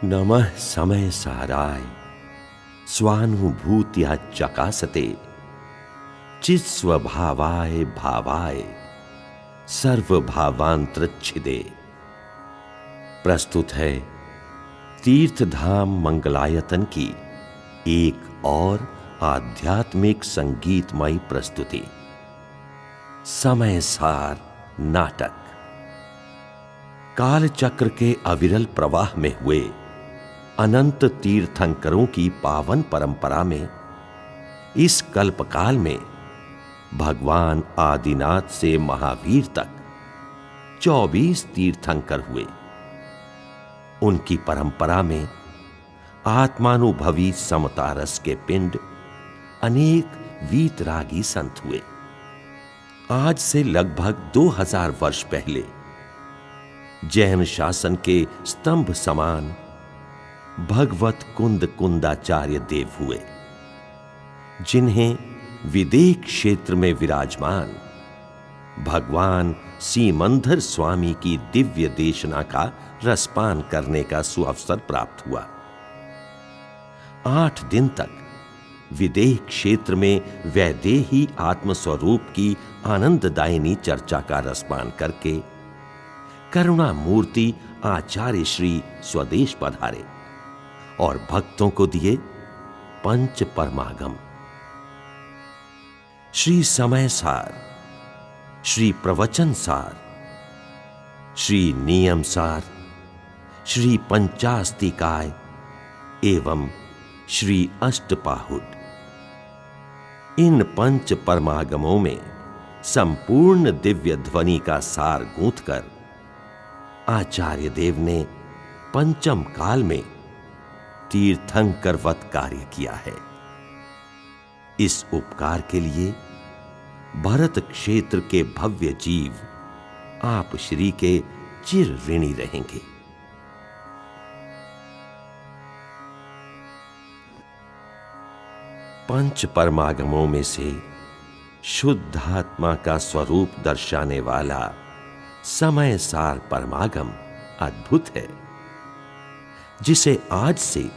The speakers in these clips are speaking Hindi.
नमः समय साराय स्वानुभूत्या चकासते चित्स्वभावाय भावाय सर्वभावांतरच्छिदे। प्रस्तुत है तीर्थधाम मंगलायतन की एक और आध्यात्मिक संगीतमयी प्रस्तुति, समय सार नाटक। कालचक्र के अविरल प्रवाह में हुए अनंत तीर्थंकरों की पावन परंपरा में इस कल्पकाल में भगवान आदिनाथ से महावीर तक 24 तीर्थंकर हुए। उनकी परंपरा में आत्मानुभवी समता रस के पिंड अनेक वीतरागी संत हुए। आज से लगभग 2000 वर्ष पहले जैन शासन के स्तंभ समान भगवत कुंद कुंदाचार्य देव हुए, जिन्हें विदेह क्षेत्र में विराजमान भगवान सीमंधर स्वामी की दिव्य देशना का रसपान करने का सुअवसर प्राप्त हुआ। 8 दिन तक विदेह क्षेत्र में वैदेही आत्मस्वरूप की आनंददायिनी चर्चा का रसपान करके करुणा मूर्ति आचार्य श्री स्वदेश पधारे और भक्तों को दिए पंच परमागम, श्री समय सार, श्री प्रवचन सार, श्री नियम सार, श्री पंचास्तिकाय एवं श्री अष्टपाहुड। इन पंच परमागमों में संपूर्ण दिव्य ध्वनि का सार गूंथकर आचार्य देव ने पंचम काल में तीर्थंकरवत कार्य किया है। इस उपकार के लिए भरत क्षेत्र के भव्य जीव आप श्री के चिर ऋणी रहेंगे। पंच परमागमों में से शुद्ध आत्मा का स्वरूप दर्शाने वाला समय सार परमागम अद्भुत है, जिसे आज से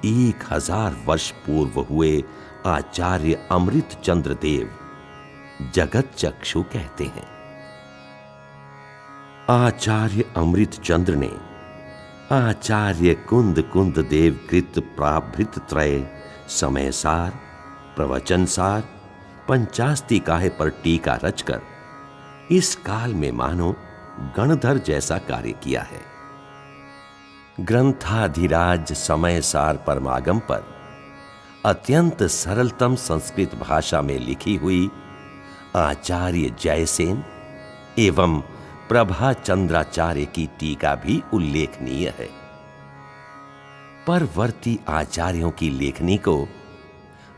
1000 वर्ष पूर्व हुए आचार्य अमृत चंद्र देव जगत चक्षु कहते हैं। आचार्य अमृत चंद्र ने आचार्य कुंद कुंद देव कृत प्राभृत त्रय समय सार, प्रवचन सार, पंचास्तिकाय पर टीका रचकर इस काल में मानो गणधर जैसा कार्य किया है। ग्रंथाधिराज समय सार परमागम पर अत्यंत सरलतम संस्कृत भाषा में लिखी हुई आचार्य जयसेन एवं प्रभा चंद्राचार्य की टीका भी उल्लेखनीय है। परवर्ती आचार्यों की लेखनी को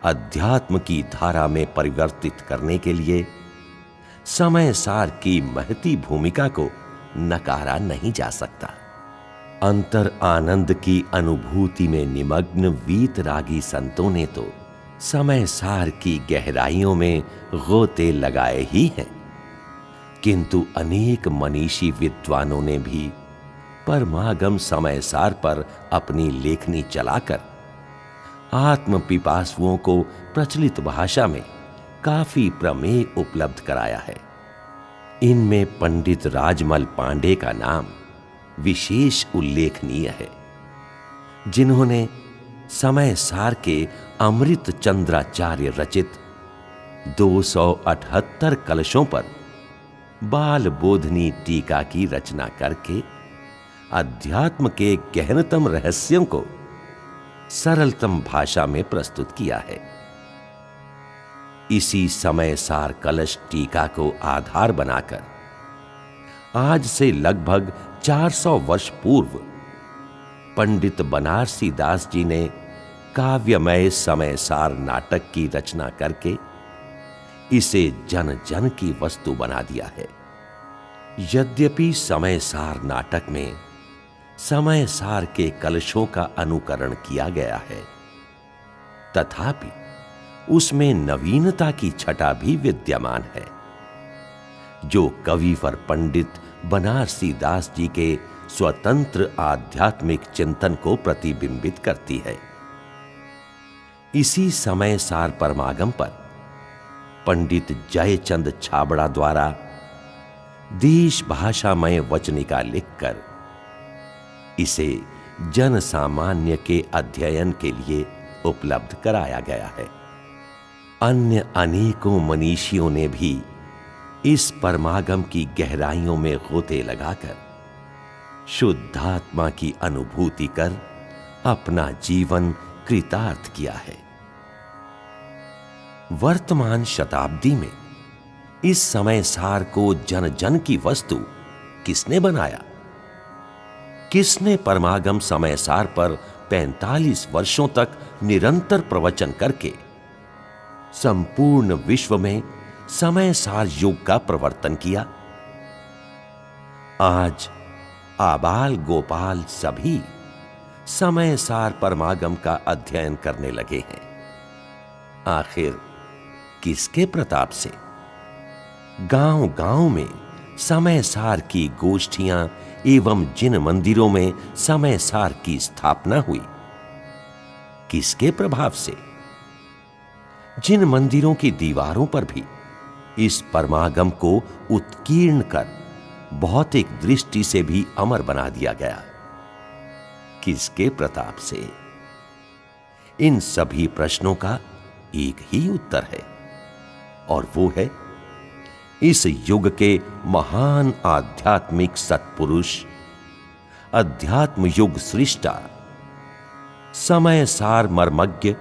अध्यात्म की धारा में परिवर्तित करने के लिए समय सार की महती भूमिका को नकारा नहीं जा सकता। अंतर आनंद की अनुभूति में निमग्न वीतरागी संतों ने तो समय सार की गहराइयों में गोते लगाए ही हैं, किंतु अनेक मनीषी विद्वानों ने भी परमागम समय सार पर अपनी लेखनी चलाकर आत्म पिपासुओं को प्रचलित भाषा में काफी प्रमेय उपलब्ध कराया है। इनमें पंडित राजमल पांडे का नाम विशेष उल्लेखनीय है, जिन्होंने समय सार के अमृत चंद्राचार्य रचित 278 कलशों पर बाल बोधनी टीका की रचना करके अध्यात्म के गहनतम रहस्यों को सरलतम भाषा में प्रस्तुत किया है। इसी समय सार कलश टीका को आधार बनाकर आज से लगभग 400 वर्ष पूर्व पंडित बनारसी दास जी ने काव्यमय समय सार नाटक की रचना करके इसे जन जन की वस्तु बना दिया है। यद्यपि समय सार नाटक में समय सार के कलशों का अनुकरण किया गया है, तथापि उसमें नवीनता की छटा भी विद्यमान है, जो कविवर पंडित बनारसी दास जी के स्वतंत्र आध्यात्मिक चिंतन को प्रतिबिंबित करती है। इसी समय सार परमागम पर पंडित जयचंद छाबड़ा द्वारा देश भाषामय वचनिका लिखकर इसे जन सामान्य के अध्ययन के लिए उपलब्ध कराया गया है। अन्य अनेकों मनीषियों ने भी इस परमागम की गहराइयों में गोते लगाकर शुद्धात्मा की अनुभूति कर अपना जीवन कृतार्थ किया है। वर्तमान शताब्दी में इस समय सार को जन जन की वस्तु किसने बनाया? किसने परमागम समय सार पर 45 वर्षों तक निरंतर प्रवचन करके संपूर्ण विश्व में समय सार युग का प्रवर्तन किया? आज आबाल गोपाल सभी समय सार परमागम का अध्ययन करने लगे हैं। आखिर किसके प्रताप से? गांव-गांव में समय सार की गोष्ठियां एवं जिन मंदिरों में समय सार की स्थापना हुई, किसके प्रभाव से? जिन मंदिरों की दीवारों पर भी इस परमागम को उत्कीर्ण कर भौतिक दृष्टि से भी अमर बना दिया गया, किसके प्रताप से? इन सभी प्रश्नों का एक ही उत्तर है, और वो है इस युग के महान आध्यात्मिक सत्पुरुष, अध्यात्म युग सृष्टा, समय सार मर्मज्ञ,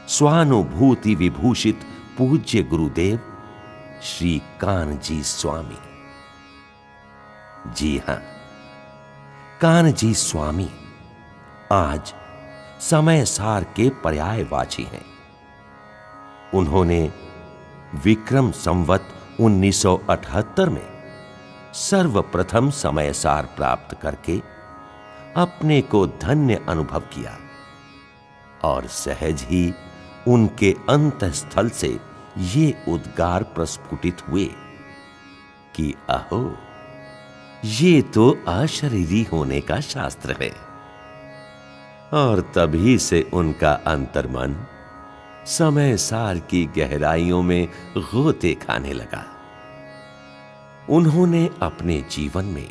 स्वानुभूति विभूषित पूज्य गुरुदेव श्री कान्हजी स्वामी। जी हां, कान्हजी स्वामी आज समय सार के पर्यायवाची हैं। उन्होंने विक्रम संवत 1978 में सर्वप्रथम समय सार प्राप्त करके अपने को धन्य अनुभव किया, और सहज ही उनके अंतःस्थल से ये उद्गार प्रस्फुटित हुए कि अहो, ये तो अशरीरी होने का शास्त्र है। और तभी से उनका अंतर्मन समय सार की गहराइयों में गोते खाने लगा। उन्होंने अपने जीवन में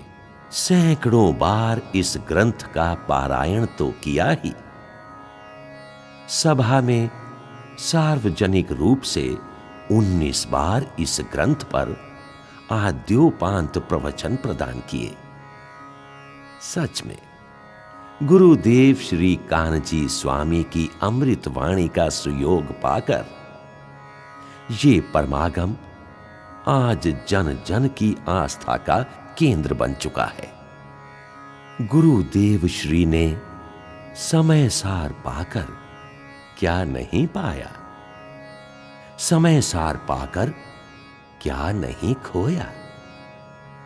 सैकड़ों बार इस ग्रंथ का पारायण तो किया ही, सभा में सार्वजनिक रूप से 19 बार इस ग्रंथ पर आद्योपांत प्रवचन प्रदान किए। सच में गुरुदेव श्री कान्हजी स्वामी की अमृत वाणी का सुयोग पाकर ये परमागम आज जन जन की आस्था का केंद्र बन चुका है। गुरुदेव श्री ने समय सार पाकर क्या नहीं पाया? समय सार पाकर क्या नहीं खोया?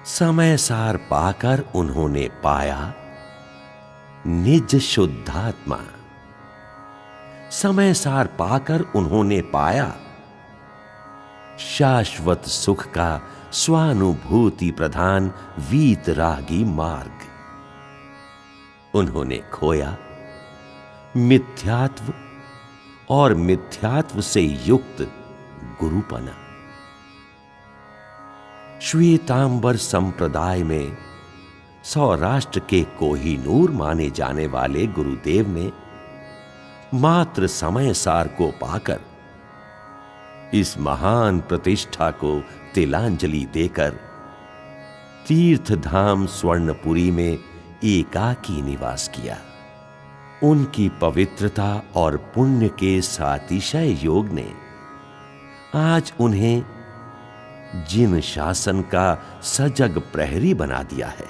समय सार पाकर उन्होंने पाया निज शुद्धात्मा। समय सार पाकर उन्होंने पाया शाश्वत सुख का स्वानुभूति प्रधान वीतरागी मार्ग। उन्होंने खोया मिथ्यात्व और मिथ्यात्व से युक्त गुरुपना। श्वेतांबर संप्रदाय में सौराष्ट्र के कोहिनूर माने जाने वाले गुरुदेव ने मात्र समय सार को पाकर इस महान प्रतिष्ठा को तिलांजलि देकर तीर्थधाम स्वर्णपुरी में एकाकी निवास किया। उनकी पवित्रता और पुण्य के सातिशय योग ने आज उन्हें जिन शासन का सजग प्रहरी बना दिया है।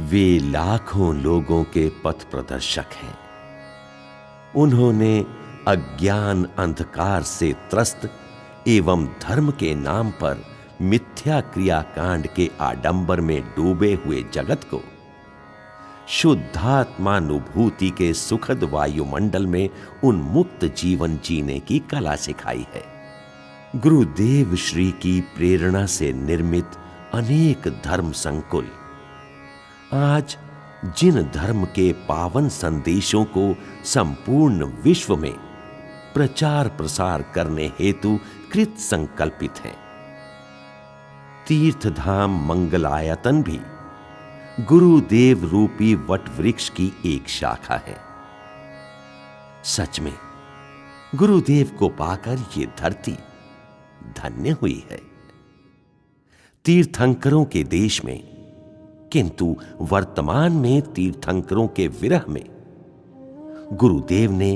वे लाखों लोगों के पथ प्रदर्शक हैं। उन्होंने अज्ञान अंधकार से त्रस्त एवं धर्म के नाम पर मिथ्या क्रियाकांड के आडंबर में डूबे हुए जगत को शुद्धात्मानुभूति के सुखद वायुमंडल में उन्मुक्त जीवन जीने की कला सिखाई है। गुरुदेव श्री की प्रेरणा से निर्मित अनेक धर्म संकुल आज जिन धर्म के पावन संदेशों को संपूर्ण विश्व में प्रचार प्रसार करने हेतु कृत संकल्पित हैं, तीर्थधाम मंगलायतन भी गुरुदेव रूपी वट वृक्ष की एक शाखा है। सच में गुरुदेव को पाकर ये धरती धन्य हुई है। तीर्थंकरों के देश में, किंतु वर्तमान में तीर्थंकरों के विरह में गुरुदेव ने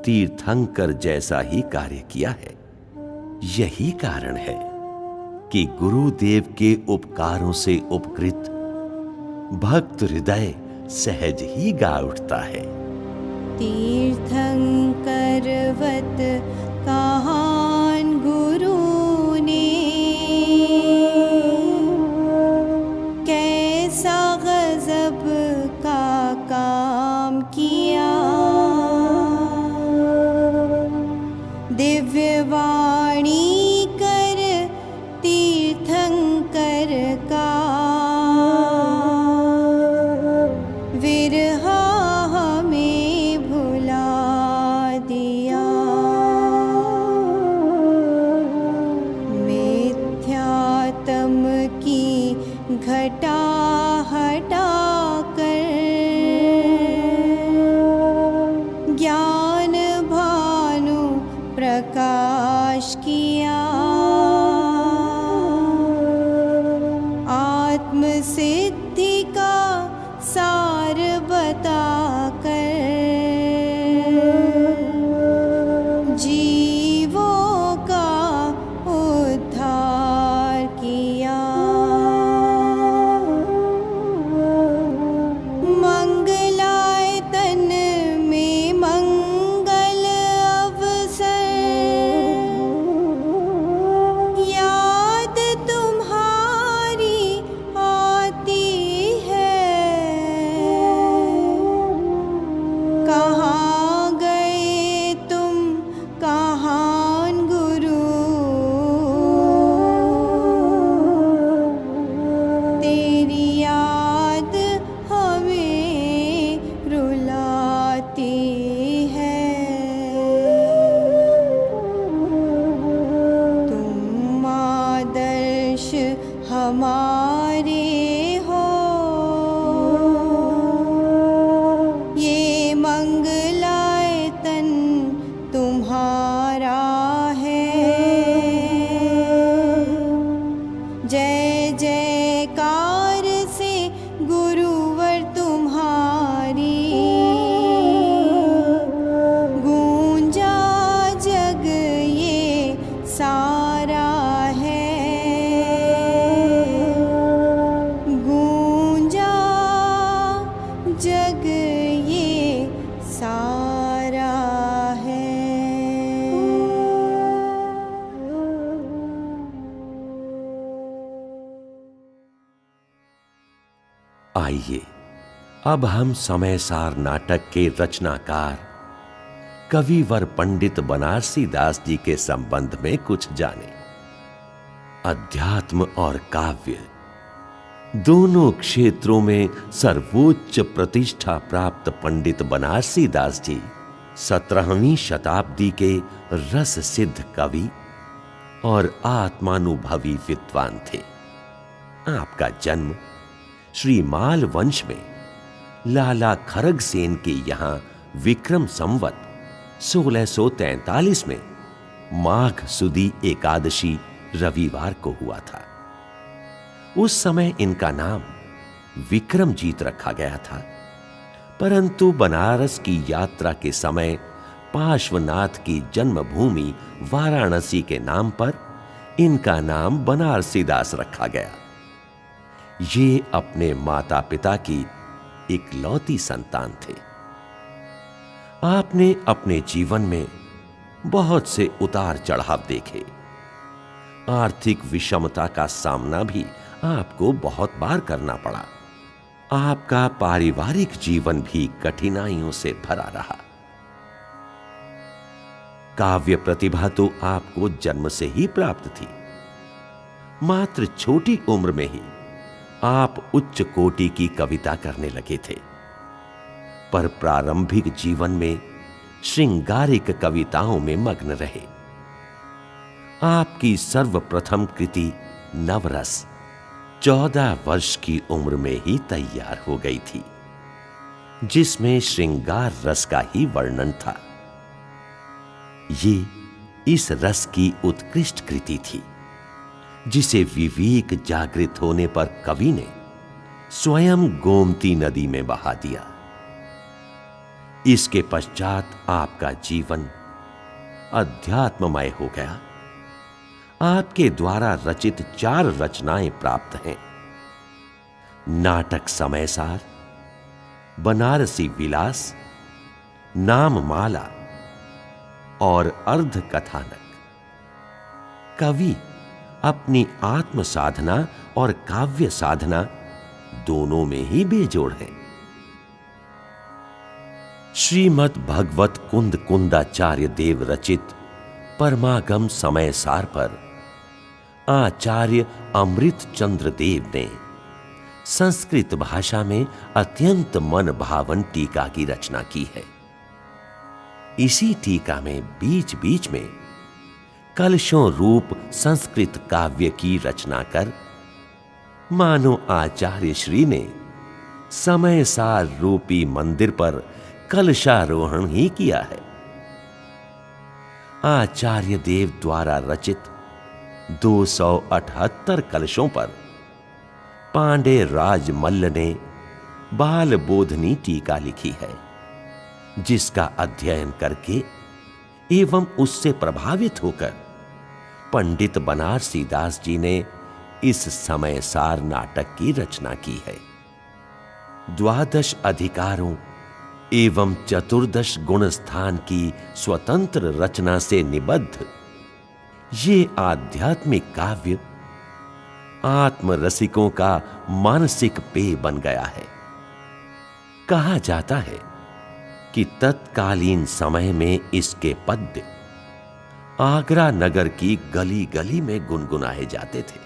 तीर्थंकर जैसा ही कार्य किया है। यही कारण है कि गुरुदेव के उपकारों से उपकृत भक्त हृदय सहज ही गा उठता है। तीर्थंकरवत कहान गुरु ने, कैसा गजब का काम किया। दिव्य वाणी कर तीर्थंकर का, विरहा हमें भुला दिया। मिथ्यात्म की घटा हटा कर ज्ञान भानु प्रकाश किया। आत्म सिद्धि का सार बताकर जीवों का उद्धार किया। मंगलायतन में मंगल अवसर, याद तुम्हारी आती है। कहाँ गए तुम कहान गुरु, तेरी याद हमें रुलाती है। तुम आदर्श हमारे हो, ये मंगलायतन तुम्हारा है। जय जयकार से गुरुवर तुम्हारी, गूंजा जग ये सारा है। गूंजा जग ये सारा है। आइए अब हम समयसार नाटक के रचनाकार कविवर पंडित बनारसी दास जी के संबंध में कुछ जाने। अध्यात्म और काव्य दोनों क्षेत्रों में सर्वोच्च प्रतिष्ठा प्राप्त पंडित बनारसी दास जी 17वीं शताब्दी के रस सिद्ध कवि और आत्मानुभवी विद्वान थे। आपका जन्म श्री माल वंश में लाला खरग सेन के यहां विक्रम संवत 1643 में माघ सुदी एकादशी रविवार को हुआ था। उस समय इनका नाम विक्रमजीत रखा गया था, परंतु बनारस की यात्रा के समय पार्श्वनाथ की जन्मभूमि वाराणसी के नाम पर इनका नाम बनारसी दास रखा गया। ये अपने माता पिता की इकलौती संतान थे। आपने अपने जीवन में बहुत से उतार चढ़ाव देखे। आर्थिक विषमता का सामना भी आपको बहुत बार करना पड़ा। आपका पारिवारिक जीवन भी कठिनाइयों से भरा रहा। काव्य प्रतिभा तो आपको जन्म से ही प्राप्त थी। मात्र छोटी उम्र में ही आप उच्च कोटि की कविता करने लगे थे, पर प्रारंभिक जीवन में श्रृंगारिक कविताओं में मग्न रहे। आपकी सर्वप्रथम कृति नवरस 14 वर्ष की उम्र में ही तैयार हो गई थी, जिसमें श्रृंगार रस का ही वर्णन था। ये इस रस की उत्कृष्ट कृति थी, जिसे विवेक जागृत होने पर कवि ने स्वयं गोमती नदी में बहा दिया। इसके पश्चात आपका जीवन अध्यात्ममय हो गया। आपके द्वारा रचित 4 रचनाएं प्राप्त हैं। नाटक समयसार, बनारसी विलास, नाममाला और अर्ध कथानक। कवि अपनी आत्म साधना और काव्य साधना दोनों में ही बेजोड़ है। श्रीमद् भगवत कुंद कुंदाचार्य देव रचित परमागम समयसार पर आचार्य अमृत चंद्र देव ने संस्कृत भाषा में अत्यंत मन भावन टीका की रचना की है। इसी टीका में बीच बीच में कलशों रूप संस्कृत काव्य की रचना कर मानो आचार्य श्री ने समयसार रूपी मंदिर पर कलशारोहण ही किया है। आचार्य देव द्वारा रचित 278 कलशों पर पांडे राजमल्ल ने बाल बोधनी टीका लिखी है, जिसका अध्ययन करके एवं उससे प्रभावित होकर पंडित बनारसी दास जी ने इस समयसार नाटक की रचना की है। 12 अधिकारों एवं 14 गुण स्थान की स्वतंत्र रचना से निबद्ध ये आध्यात्मिक काव्य आत्मरसिकों का मानसिक पेय बन गया है। कहा जाता है कि तत्कालीन समय में इसके पद्य आगरा नगर की गली गली में गुनगुनाए जाते थे।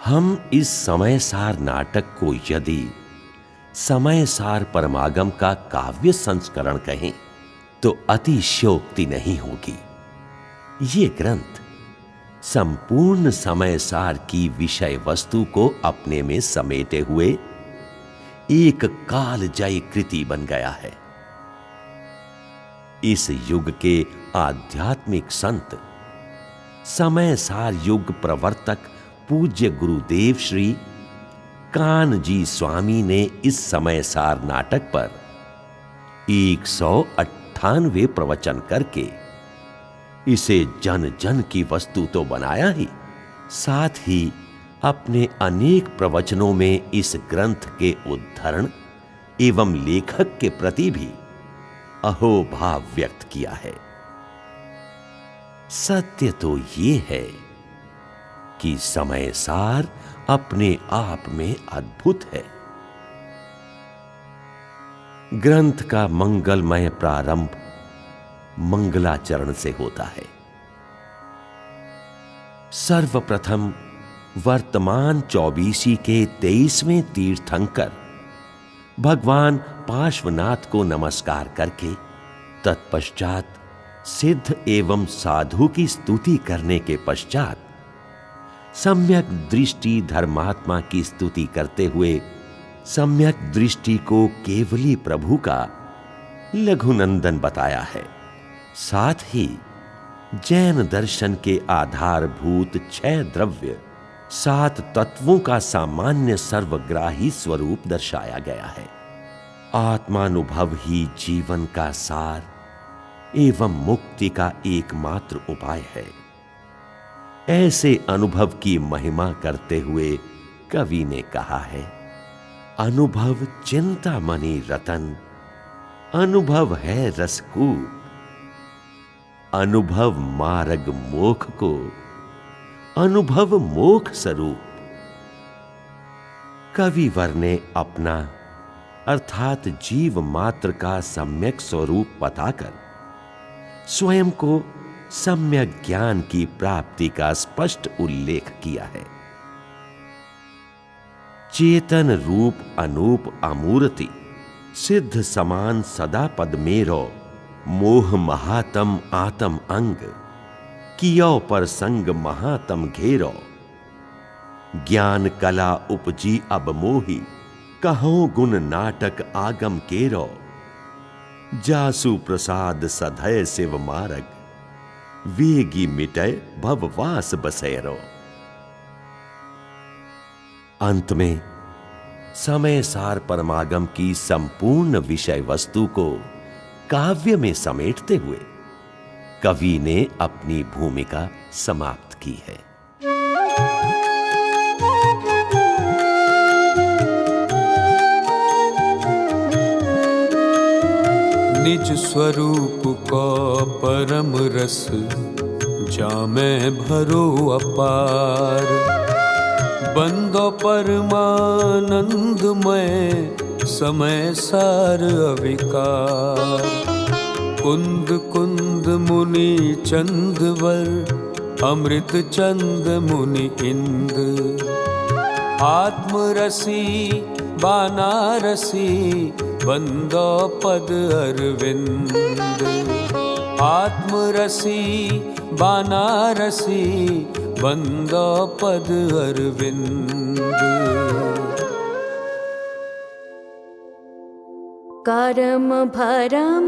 हम इस समयसार नाटक को यदि समयसार परमागम का काव्य संस्करण कहें तो अतिशयोक्ति नहीं होगी। ये ग्रंथ संपूर्ण समयसार की विषय वस्तु को अपने में समेटे हुए एक कालजयी कृति बन गया है। इस युग के आध्यात्मिक संत समयसार युग प्रवर्तक पूज्य गुरुदेव श्री कानजी स्वामी ने इस समयसार नाटक पर 198 प्रवचन करके इसे जन जन की वस्तु तो बनाया ही, साथ ही अपने अनेक प्रवचनों में इस ग्रंथ के उद्धरण एवं लेखक के प्रति भी अहोभाव व्यक्त किया है। सत्य तो ये है कि समयसार अपने आप में अद्भुत है। ग्रंथ का मंगलमय प्रारंभ मंगलाचरण से होता है। सर्वप्रथम वर्तमान 24 के 23वें तीर्थंकर भगवान पार्श्वनाथ को नमस्कार करके तत्पश्चात सिद्ध एवं साधु की स्तुति करने के पश्चात सम्यक दृष्टि धर्मात्मा की स्तुति करते हुए सम्यक दृष्टि को केवली प्रभु का लघुनंदन बताया है। साथ ही जैन दर्शन के आधारभूत 6 द्रव्य 7 तत्वों का सामान्य सर्वग्राही स्वरूप दर्शाया गया है। आत्मानुभव ही जीवन का सार एवं मुक्ति का एकमात्र उपाय है। ऐसे अनुभव की महिमा करते हुए कवि ने कहा है, अनुभव चिंतामणि रतन, अनुभव है रसकूप, अनुभव मार्ग मोख को, अनुभव मोख स्वरूप। कविवर ने अपना अर्थात जीव मात्र का सम्यक स्वरूप बताकर स्वयं को सम्यक ज्ञान की प्राप्ति का स्पष्ट उल्लेख किया है। चेतन रूप अनूप अमूर्ति, सिद्ध समान सदा पद मेरो, मोह महातम आतम अंग, कियो पर संग महातम घेरो। ज्ञान कला उपजी अब मोही, कहो गुण नाटक आगम केरो। जासु प्रसाद सधय शिव मार्ग, वेगी मिटय भववास बसेरो। अंत में समय सार परमागम की संपूर्ण विषय वस्तु को काव्य में समेटते हुए कवि ने अपनी भूमिका समाप्त की है। निज स्वरूप को परम रस, जामे भरो अपार। बंदो परमानंदमय, समय सार अविकार। कुंद कुंद मुनि चंदवर, अमृत चंद मुनि इंद। आत्मरसी बानारसी, बंदो पद अरविंद। आत्मरसी बानारसी, बंदो पद अरविंद। करम भरम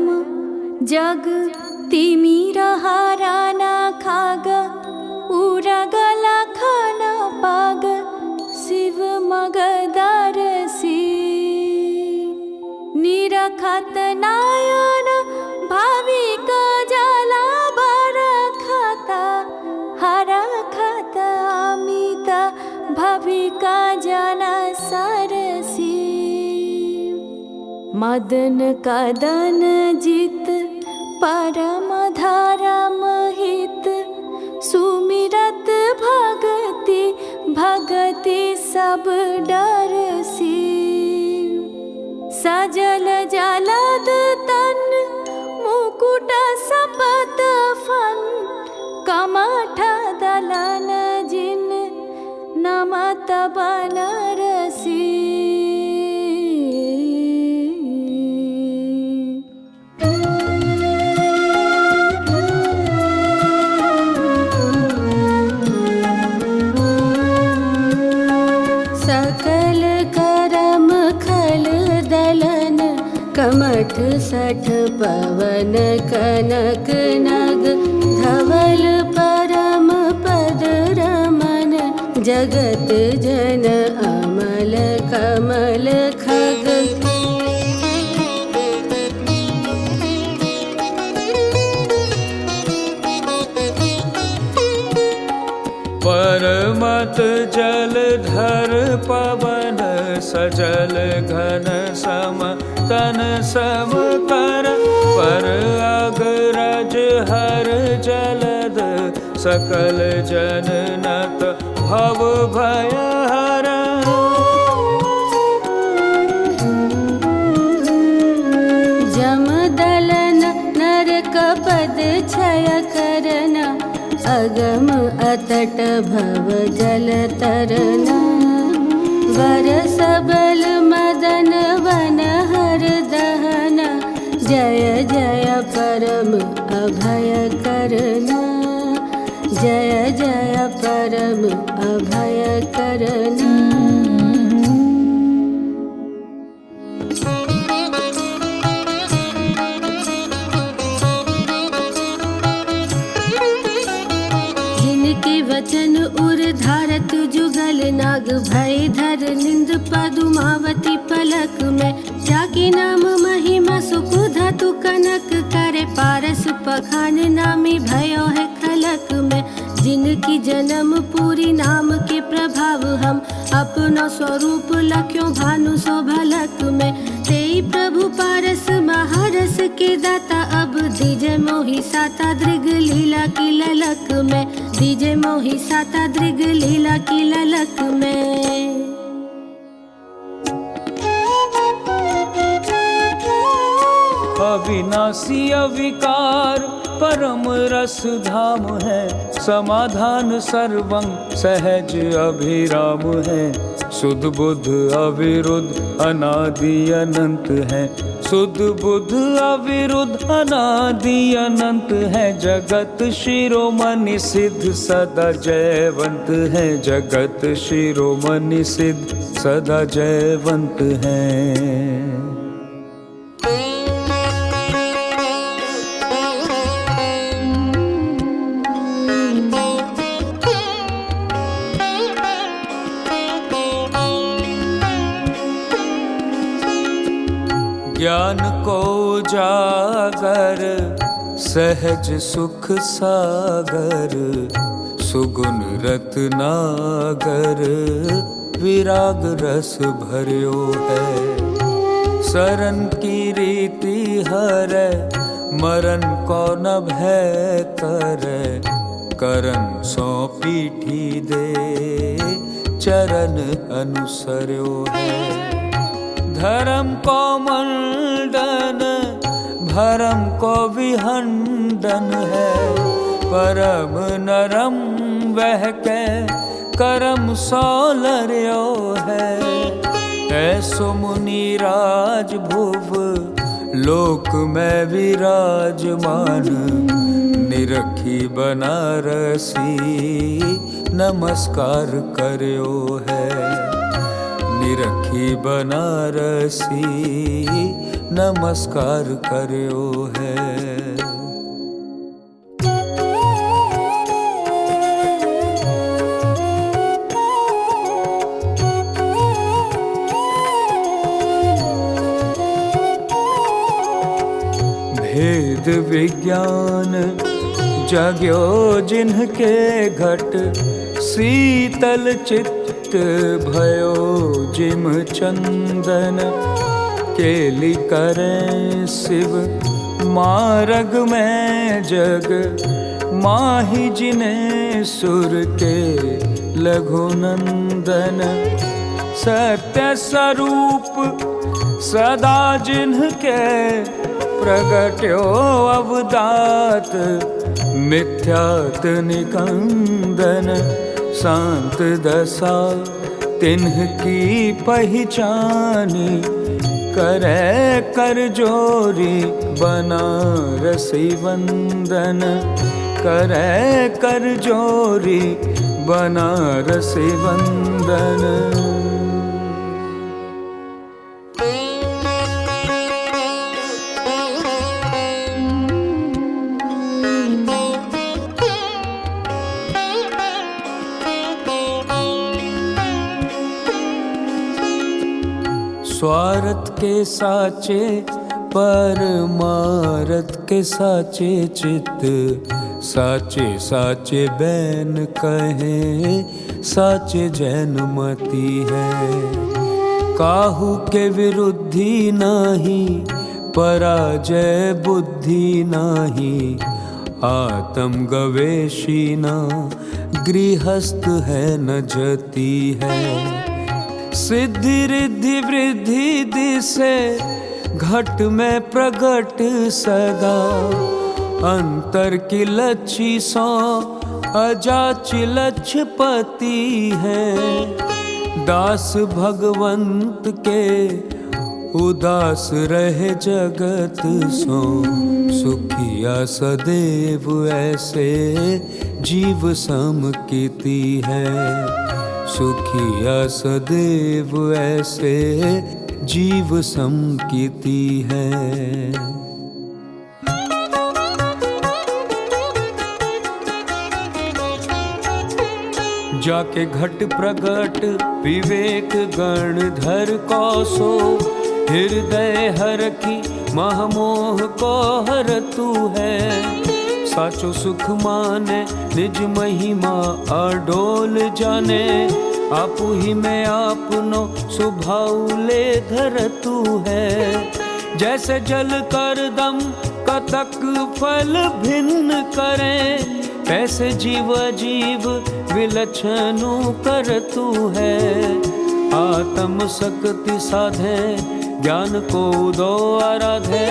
जग तिमिरा हाराना खाग। उरगला खाना पाग, शिव मगदरसी। निरखत नायन भाविक जला बरखता। हरखत अमित भविक जन सरसी। मदन कदन जित परम धर्म हित। सुमिरत भगति भगति सब डरसी। सजल जलद तन मुकुट सपत फन। कमठ दलन जिन नमत बनरसी। सकल करम खल दलन, कमठ सठ पवन कनक नग। धवल परम पद रमन, जगत जन अमल कमल खग। परमत जलधर पवन, सजल घन सम तन सम कर। पर अग्रज हर जलद, सकल जन नत भव भय हर। जम दलन नरक पद क्षय करना। अगम अतट भव जल तरना। वर सबल मदन वन हर दहना। जय जय परम अभय करना। जय जय परम अभय करना। वचन उर धारत जुगल नाग। भय धर निंद पदुमावती पलक में। जाकी नाम महिमा सुकुधा तु कनक करे। पारस पखान नामी भयो है खलक में। जिनकी जन्म पूरी नाम के प्रभाव हम। अपनो स्वरूप लख्यो भानु सो भलक में। तेई प्रभु पारस महारस के दाता। अब दीजे मोहि साता दृग लीला की ललक में। दीजे मोहि साता दृग लीला की ललक में। अविनाशी अविकार परम रस धाम है। समाधान सर्वं सहज अभिराम है। सुध बुध अविरुद्ध अनादि अनंत है। सुध बुध अविरुद्ध अनादि अनंत है। जगत शिरोमणि सिद्ध सदा जयवंत है। जगत शिरोमणि सिद्ध सदा जयवंत है। ज्ञान को जागर सहज सुख सागर। सुगुण रत्नागर विराग रस भर्यो है। शरण की रीति हरै मरण को न भय करे। करन सौंपी दे चरण अनुसर्यो है। धर्म को मंडन भरम को विहंडन है। परम नरम वह के करम सौलर्यो है। ऐसो मुनि राज भुव लोक में विराजमान। निरखी बनारसी नमस्कार कर्यो है। निरखी बनारसी नमस्कार कर्यो है। भेद विज्ञान जग्यो जिनके घट। शीतल चित्त भयो जिम चंदन। केली करें शिव मार्ग में जग। माही जिन्हें सुर के लघुनंदन। सत्य स्वरूप सदा जिनके प्रगट्यो अवदात। मिथ्यात निकंदन शांत दशा तिन्ह की पहचानी। करे कर जोरी बनारसी वंदन। करे कर जोरी बनारसी वंदन। स्वार्थ के साचे परमार्थ के साचे चित्त। साचे साचे बैन कहे साचे जैन मती है। काहू के विरुद्धि नाही पराजय बुद्धि नाही। आत्म गवेशी न गृहस्थ है न जती है। सिद्धि रिद्धि वृद्धि दिसे घट में प्रगट सदा। अंतर की लच्छी सो अजाचि लच्छपति है। दास भगवंत के उदास रहे जगत सो। सुखिया सदैव ऐसे जीव सम कीती है। सुखिया सदैव ऐसे जीव सम कीती है। जाके घट प्रगट विवेक गण धर कौसो। हृदय हर की महमोह को हर तू है। साचो सुख माने निज महिमा अडोल जाने। आपू ही में आपनो स्वभाव ले धर तू है। जैसे जल कर दम कतक फल भिन्न करे। ऐसे जीव जीव विलक्षणु कर तू है। आत्म शक्ति साधे ज्ञान को दो आराधे।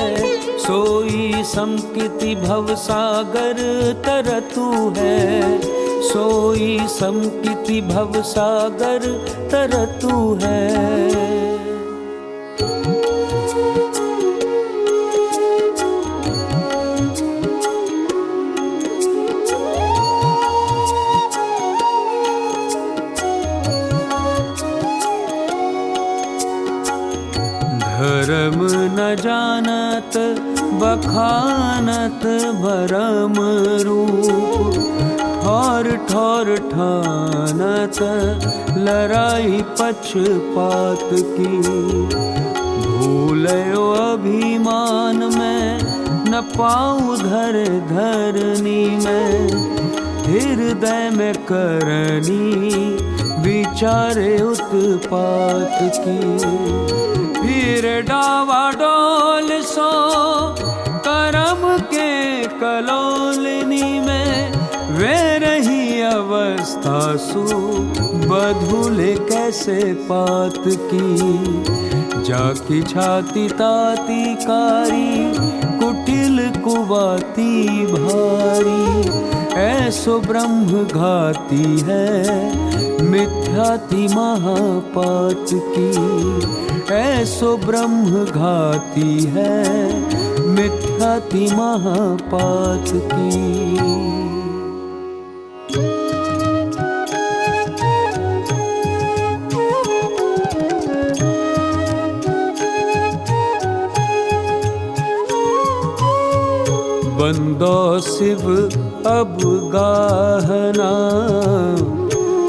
सोई संकिति भव सागर तरतु है। सोई समकिति भव सागर तरतु है। धर्म न जानत बखानत भरम रूप, ठौर ठौर ठानत लड़ाई पक्षपात की। भूलयो अभिमान में न पाऊँ धर धरनी में, हृदय में करनी विचारे उत्पात की। फिर डावाडोल सो करम के कलोलनी में, वे रही अवस्था सु बधुले कैसे पात की। जाकी छाती ताती कारी कुटिल कुवाती भारी, ऐसो ब्रह्म घाती है मिथ्याति महापात की। ऐसो ब्रह्म घाती है मिथ्याति महापात की। बंदो शिव अब गाहना,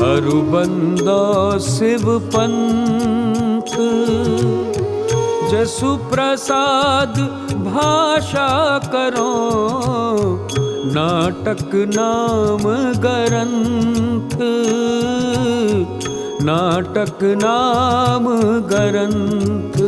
अरु बंदो शिव पंथ। जसु प्रसाद भाषा करो, नाटक नाम ग्रंथ। नाटक नाम ग्रंथ।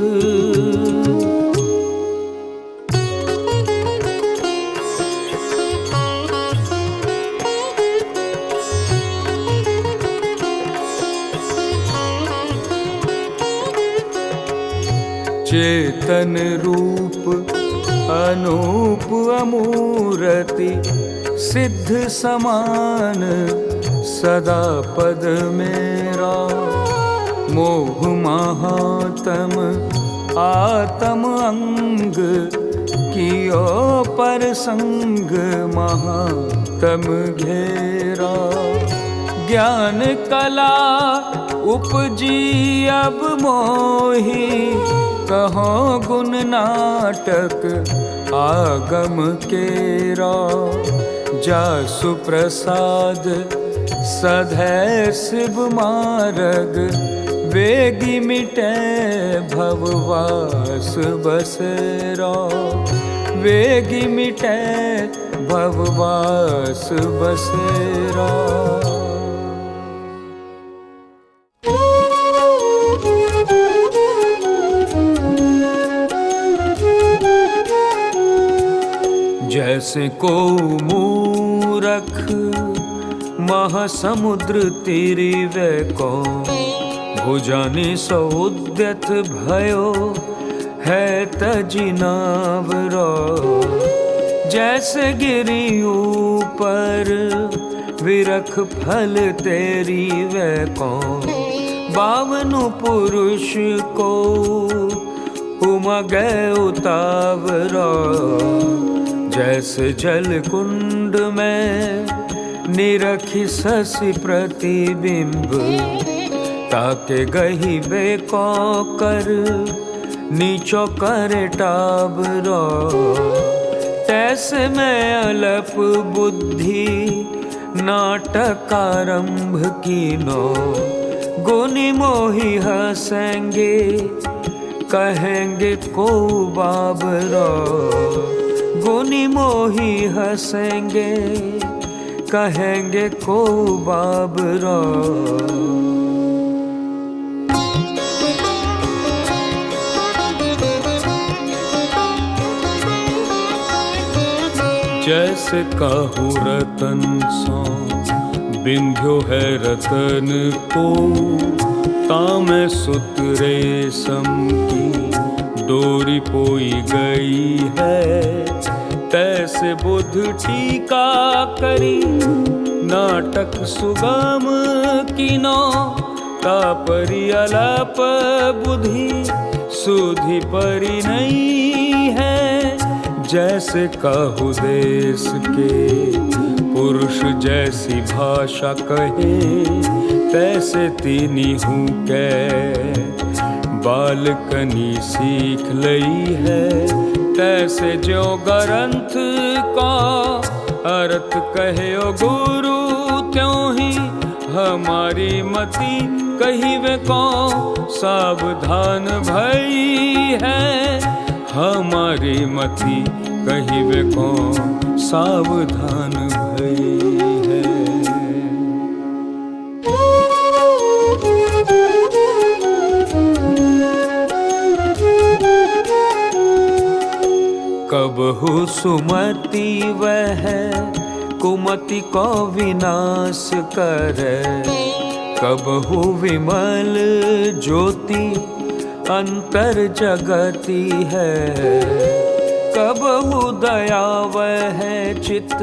चेतन रूप अनूप अमूर्ति, सिद्ध समान सदा पद मेरा। मोह महात्म आत्म अंग, कियो पर संग महात्म घेरा। ज्ञान कला उपजी अब मोही, कहो गुण नाटक आगम केरा। जासु प्रसाद सधै शिव मार्ग, वेगी मिटे भववास बसेरा। वेगी मिटे भववास बसेरा। जैसे को मूरख महासमुद्र तीरी वे को, भुजानी सौद्यत भयो है तजी नावरो। जैसे गिरी ऊपर विरख फल तेरी वे को, बावनु पुरुष को उमगे उतावरो। जैसे जल कुंड में निरखी ससी प्रतिबिंब, ताके गही बेको कर नीचो करे टाबरो। तैसे में अलप बुद्धि नाटक आरंभ कीनो। गुनी मोही हंसेंगे कहेंगे को बाबरो। गुनी मोही हंसेंगे कहेंगे को बाबरो। जैसे काहू रतन सो बिंध्यो है रतन को, तामे सुत रेशम की डोरी पोई गई है। तैसे बुध टीका करी नाटक सुगम कीनो तापरि अलप बुद्धि सुधि परि नहीं है। जैसे कहु देश के पुरुष जैसी भाषा कहे, तैसे तीनी हूँ कै बालकनी सीख लई है। तैसे जो ग्रंथ का अर्थ कहे ओ गुरु, त्यों ही हमारी मति कहिवे को सावधान भई है। हमारी मति कहिवे को सावधान भई है। कबहु सुमति वह कुमति को विनाश करे, कबहु विमल ज्योति अंतर जगती है। कबहु दया वह चित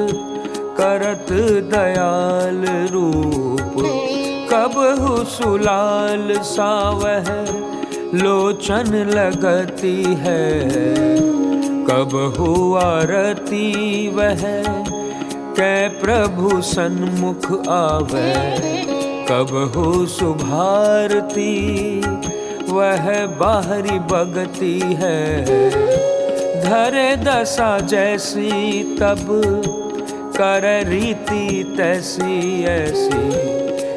करत दयाल रूप, कबहु सुलाल सावह लोचन लगती है। कबहु आरती वह कै प्रभु सन्मुख आवे, कबहु शुभारती वह बाहरी बगती है। धरे दशा जैसी तब कर रीति तैसी ऐसी,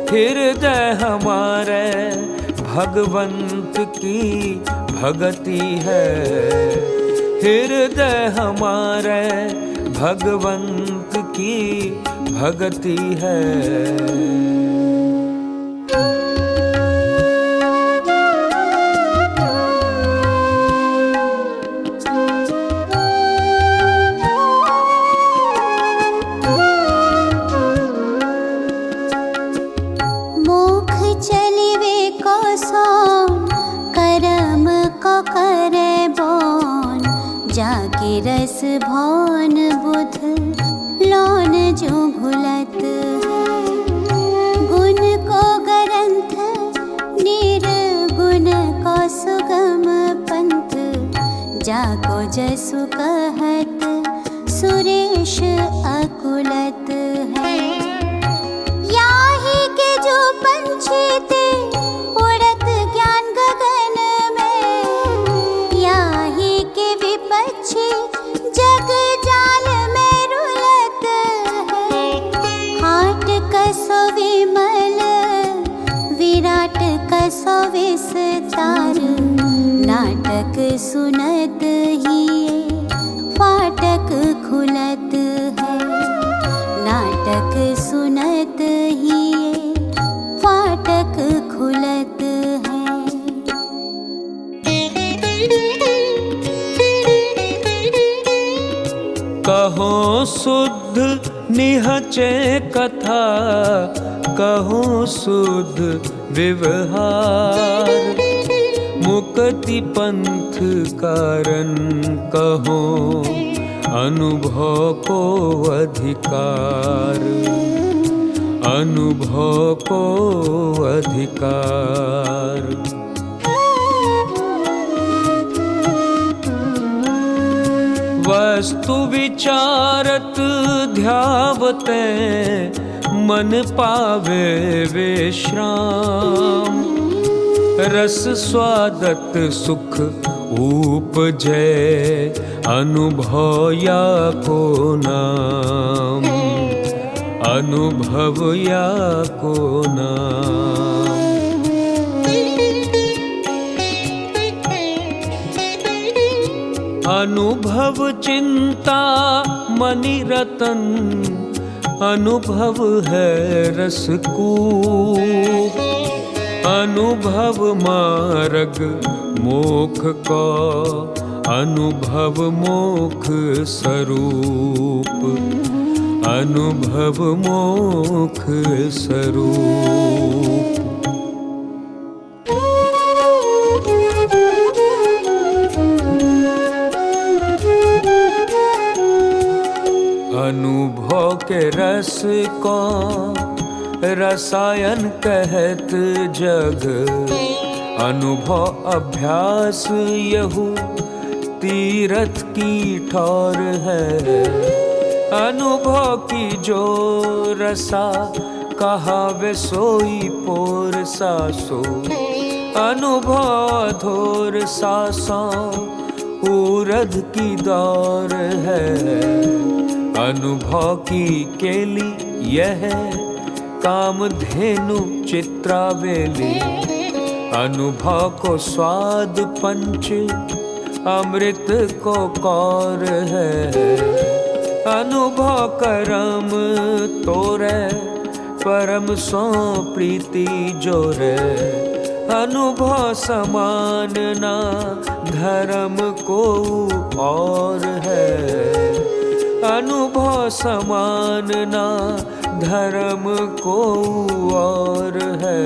हृदय हमारे भगवंत की भगति है। हृदय हमारे भगवंत की भगति है। जाके रस भौन बुध लौन जो घुलत है। गुण को ग्रंथ निर्गुण को सुगम पंथ, जाको जसु कहत सुरेश अकुलत है। याही के जो पंछी थे उड़त ज्ञान गगन में, याही के विपक्षी जग जाल में रुलत है। हाट कसो विमल विराट कसो विस्तार, नाटक सुनत ही फाटक खुलत है। नाटक सुनत ही फाटक खुलत है। कहो शुद्ध निहचे कथा, कहो शुद्ध व्यवहार। मुक्ति पंथ कारण कहो अनुभव को अधिकार, अनुभव को अधिकार। वस्तु विचारत ध्यावते मन पावे विश्राम। रस स्वादत सुख उपजे अनुभव या को नाम, अनुभव या को नाम। अनुभव चिंता मणि रतन, अनुभव है रस कूप। अनुभव मार्ग मोख का, अनुभव मोख स्वरूप, अनुभव मोख स्वरूप। अनुभव के के रस को रसायन कहत जग, अनुभव अभ्यास यहू तीरथ की ठौर है। अनुभव की जो रसा कहावे सोई पोर सासो, अनुभव धोर सासों उरध की दौर है। अनुभव की केली यह कामधेनु चित्रावेली, अनुभव को स्वाद पंच अमृत को कौर है। अनुभव करम तोरे परम सो प्रीति जोरे, अनुभव समान ना धर्म को और है। अनुभव समान ना धर्म को और है।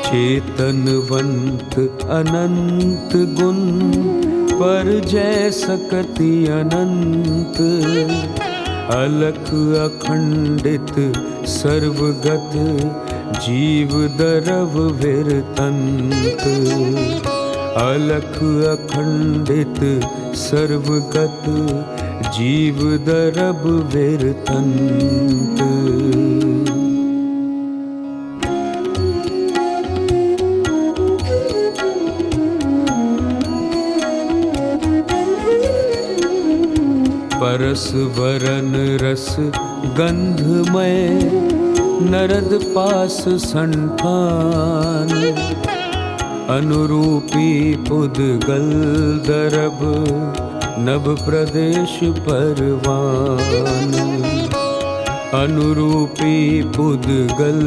चेतनवंत अनंत गुण पर जय सकति अनंत, अलख अखंडित सर्वगत जीव दरव विरतंत। अलख अखंडित सर्वगत जीव दरव विरतंत। परस वरन रस गंधमय नरद पास संठान, अनुरूपी पुद्गल दरब नभ प्रदेश परवान। अनुरूपी पुद्गल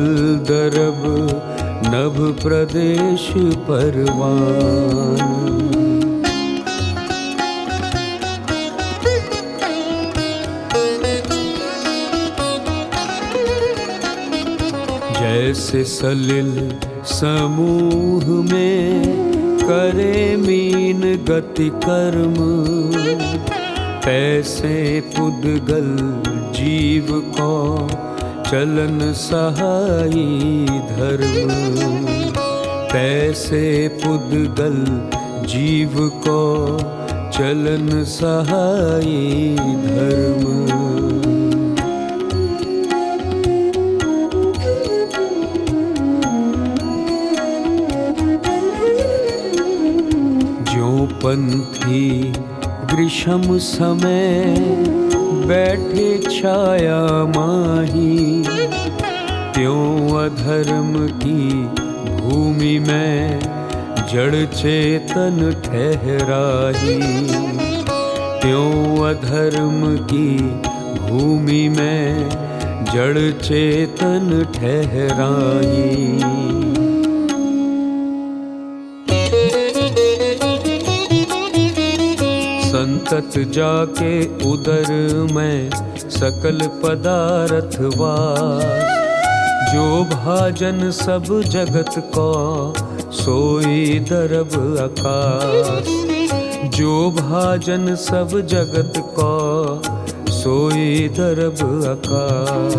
दरब नभ प्रदेश परवान। जैसे सलिल समूह में करे मीन गति कर्म, तैसे पुद्गल जीव को चलन सहाई धर्म। तैसे पुद्गल जीव को चलन सहाई धर्म। पंथी ग्रीष्म समय बैठे छाया माही, त्यों अधर्म की भूमि में जड़ चेतन ठहराही। त्यों अधर्म की भूमि में जड़ चेतन ठहराही। संतत जाके उदर में सकल पदार्थ वास, जो भाजन सब जगत को सोई दरब आकाश। जो भाजन सब जगत को सोई दरब आकाश।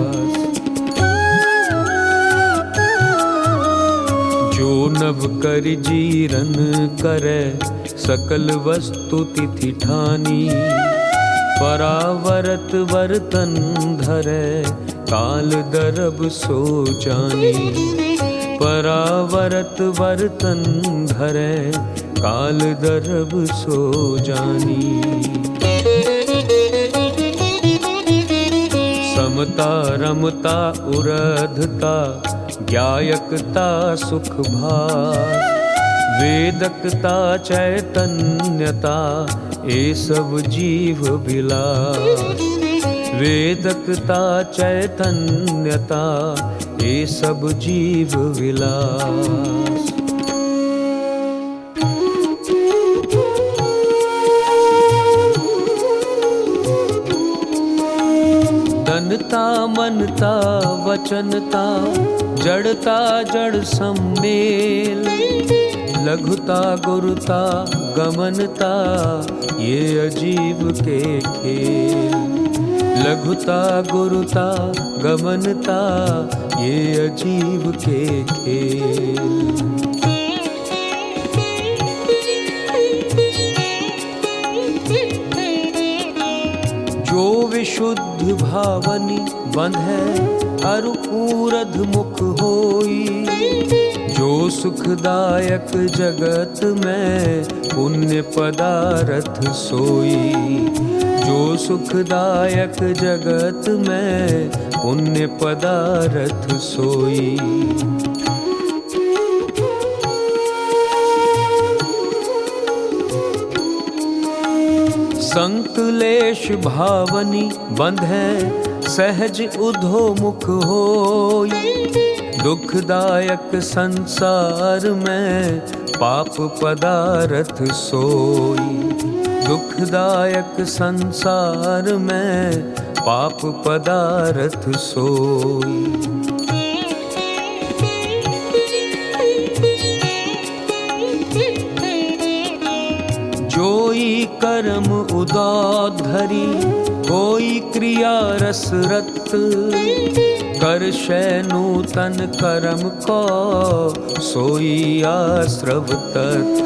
जो नभ कर जीरन करे सकल वस्तु तिथि ठानी, परावरत वर्तन धरे काल दरब सो जानी। परावरत वर्तन धरे काल दरब सो जानी। समता रमता उरधता ज्ञायकता सुख भास, वेदकता चैतन्यता ये सब जीव विलास। वेदकता चैतन्यता ये सब जीव विलास। तनता मनता वचनता जड़ता जड़ सम्मेल, लघुता गुरुता गमनता ये अजीब के खेल। लघुता गुरुता गमनता ये अजीब के खेल। जो विशुद्ध भावनी बंधे अरु ऊरध मुख होई, जो सुखदायक जगत में पुण्य पदार्थ सोई। जो सुखदायक जगत में पुण्य पदार्थ सोई। संकलेश भावनी बंधे सहज उधोमुख होई, दुखदायक संसार में पाप पदार्थ सोई। दुखदायक संसार में पाप पदार्थ सोई। जोई कर्म उदाधरी कोई क्रिया रसरत, करशै नूतन कर्म को सोई आश्रव तत्।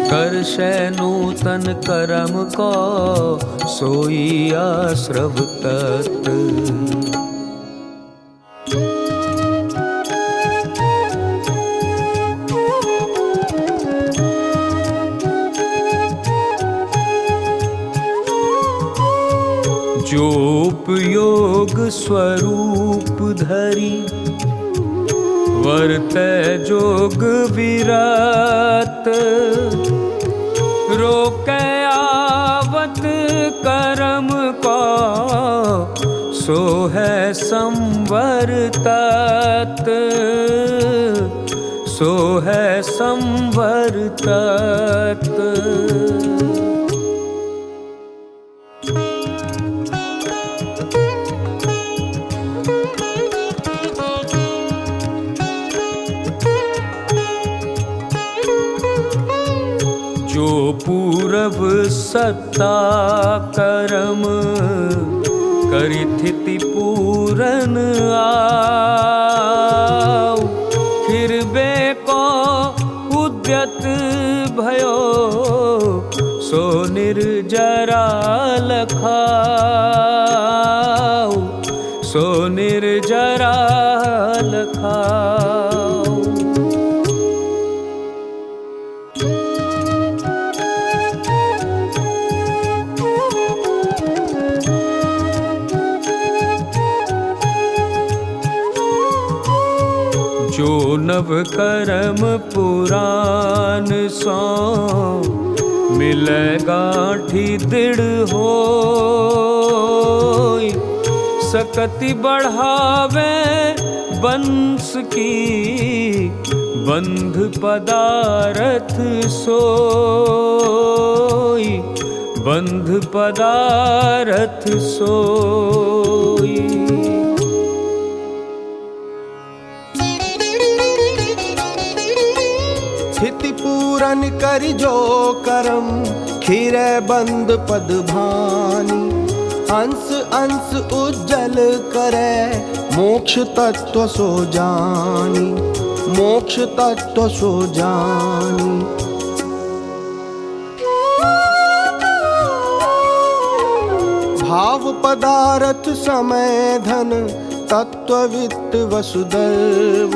करशै नूतन कर्म को सोई आश्रव तत्। जोपयोग स्वरूप धरी वर्तै जोग विरत, रोकै आवत कर्म को सो है संवर तत्। सो है संवर तत्। जो पूरब सत्ता कर्म करिथिति पूरन आव, फिर बेको उद्यत भयो सो निर्जरा लखाव। सो निर्जरा लखाव। जो नव कर्म पुराण सो मिलै गांठी दृढ़ होय, सकति बढ़ावे बंस की बंध पदारथ सोई। बंध पदारथ सोई। स्थिति पूरन करि जो करम, खीरै बंद पद भानी। अंश अंश उज्जल करे मोक्ष तत्व सो जानी। मोक्ष तत्व सो जानी। भाव पदार्थ समय धन तत्व वित्त वसुदैव,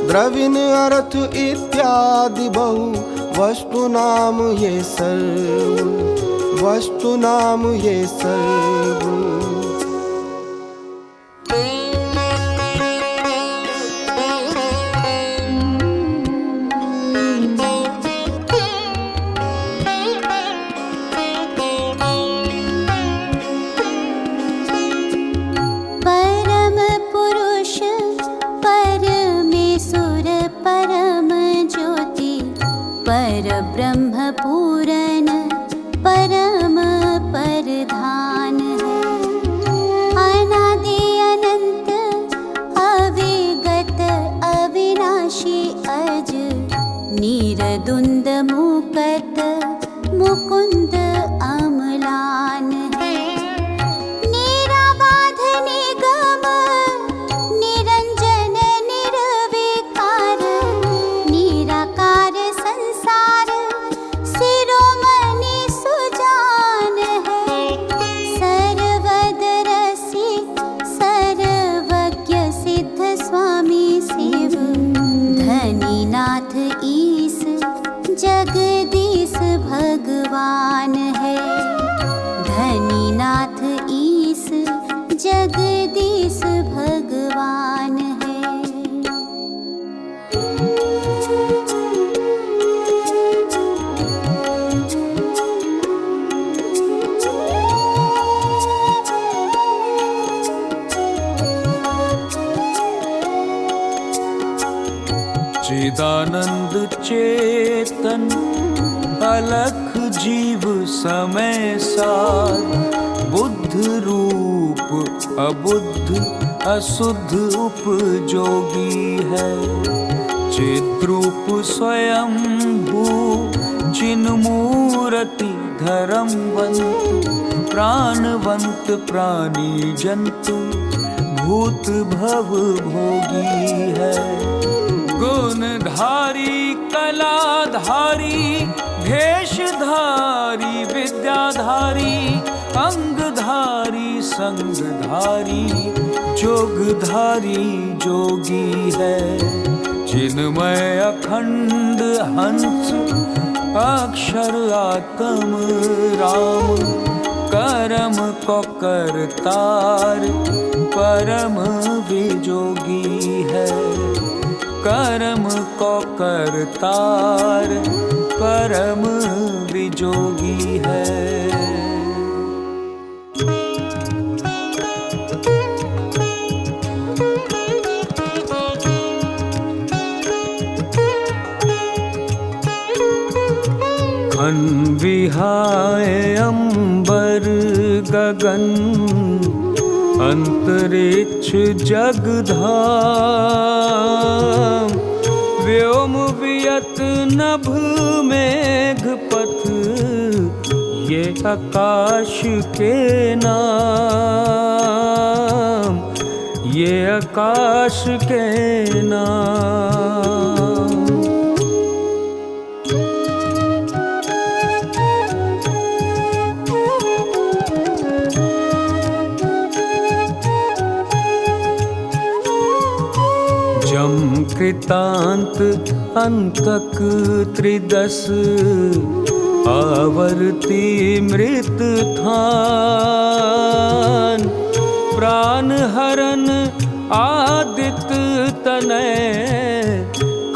द्रविण अर्थ इत्यादि बहु वस्तु नाम ये सर्व। वस्तु नाम ये सर्व। परम पुरुष परमेश्वर परम ज्योति, पर ब्रह्म पूरन परम परधान है। अनादि अनंत अविगत चिदानंद चेतन अलख जीव समय सार, बुद्ध रूप अबुद्ध अशुद्ध उपजोगी है। चिद्रूप स्वयं भू चिन्मूर्ति धर्मवंत, प्राणवंत प्राणी जंतु भूत भव भोगी है। गुणधारी कलाधारी भेषधारी विद्याधारी, अंगधारी संगधारी जोगधारी जोगी है। चिन्मय अखंड हंस अक्षर आत्म राम, करम को करतार परम विजोगी है। करम को करतार परम विजोगी है। खन विहाय अंबर गगन, अंतरिक्ष जगधाम, व्योम वियत नभ मेघ पथ, ये आकाश के नाम, ये आकाश के नाम। जम कृतांत अंतक त्रिदश, आवर्ती मृत थान, प्राण हरण आदित्य तनय,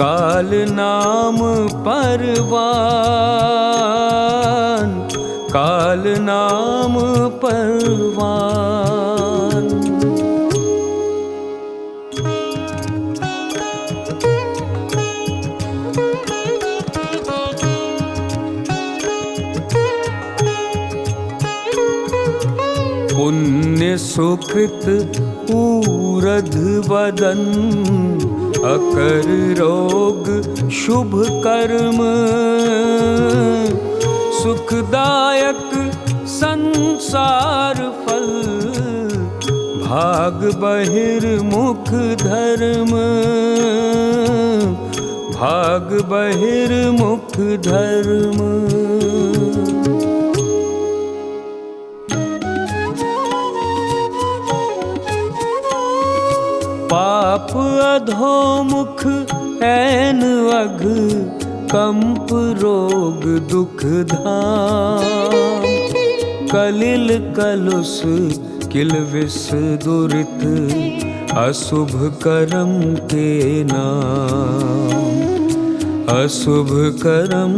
काल नाम परवान, काल नाम परवान। पुण्य सुकृत ऊरध वदन, अकर रोग शुभ कर्म, सुखदायक संसार फल, भाग बहिर्मुख धर्म, भाग बहिर्मुख धर्म। पाप अधोमुख ऐन अघ, कंप रोग दुख धाम, कलिल कलुष किल विष दुरित, अशुभ कर्म के नाम, अशुभ कर्म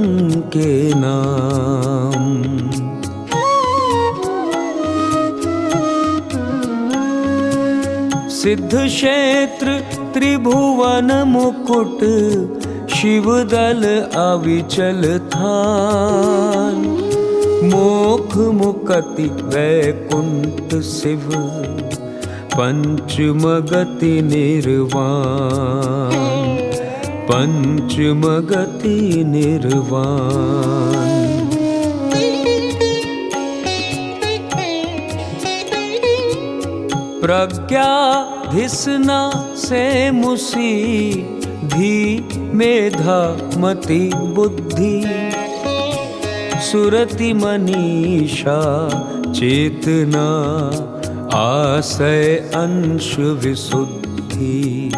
के नाम। सिद्ध क्षेत्र त्रिभुवन मुकुट, शिवदल अविचल थान, मोक्ष मुक्ति वैकुंठ शिव, पंचमगति निर्वाण, पंचमगति निर्वाण। प्रज्ञाधिसना से मुसी, धी मेधा मति बुद्धि, सुरति मनीषा चेतना, आशय अंश विशुद्धि,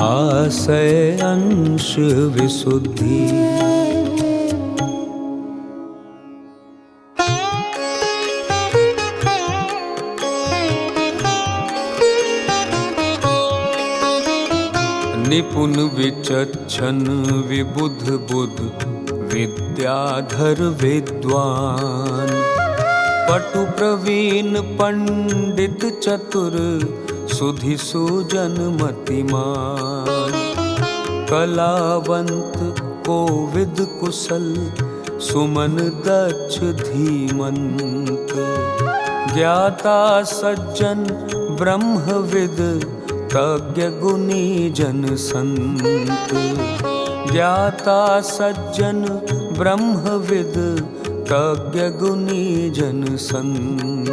आशय अंश विशुद्धि। निपुण विचक्षण विबुध बुध, विद्याधर विद्वान, पटु प्रवीण पंडित चतुर, सुधि सुजन मतिमान। कलावंत कोविद कुशल सुमन दक्ष धीमंत। ज्ञाता सज्जन ब्रह्मविद तज्ञ गुणी जन संत। ज्ञाता सज्जन ब्रह्मविद तज्ञ गुणी जन संत।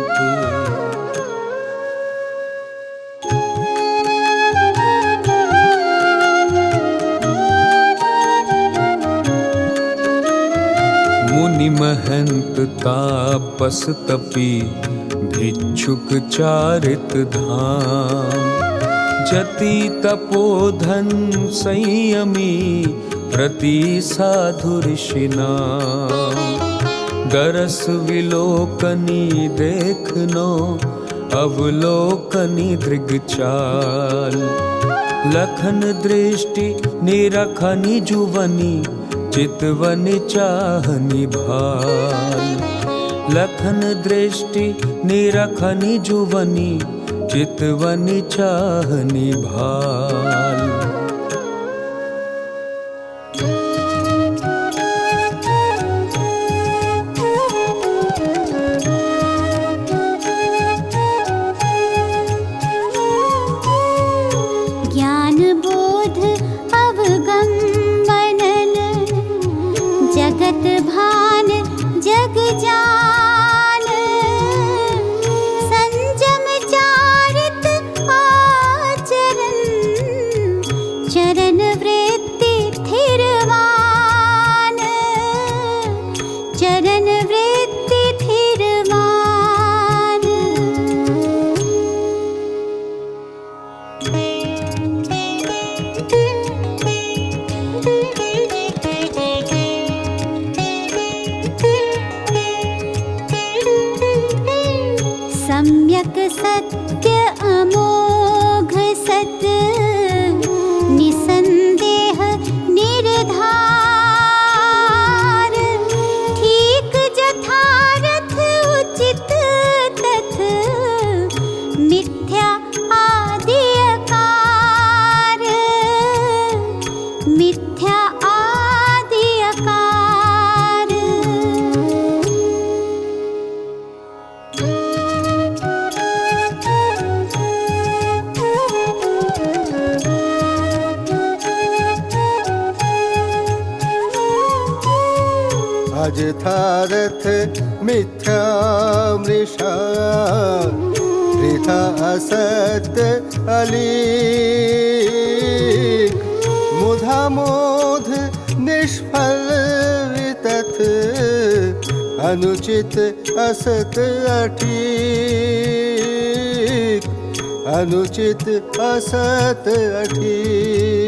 मुनि महंत तापस तपी भिक्षुक चारित धाम। जति तपोधन संयमी प्रति साधु ऋषि नाम। दरस विलोकनी देखनो अवलोकनी दृगचाल। लखन दृष्टि निरखनी जुवनी चितवनि चाहनि भाल। लखन दृष्टि निरखनि जुवनि चितवनि चाहनि भाल। ज्ञान बोध अवगम जगत भान जग जान। संजम चारित आचरण चरण वृत्ति थिरवान। चरण वृत्ति थिरवान। सम्यक सत्य अमोघ सत निसंदेह निर्धार। ठीक जथारथ उचित तथ मिथ्या आदि अकार। मिथ्या आदि अकार। अजथारथ मिथ्या मृषा वृथा असत अलीक। मुधा मोध निष्फल वितथ अनुचित असत अठीक। अनुचित असत अठीक।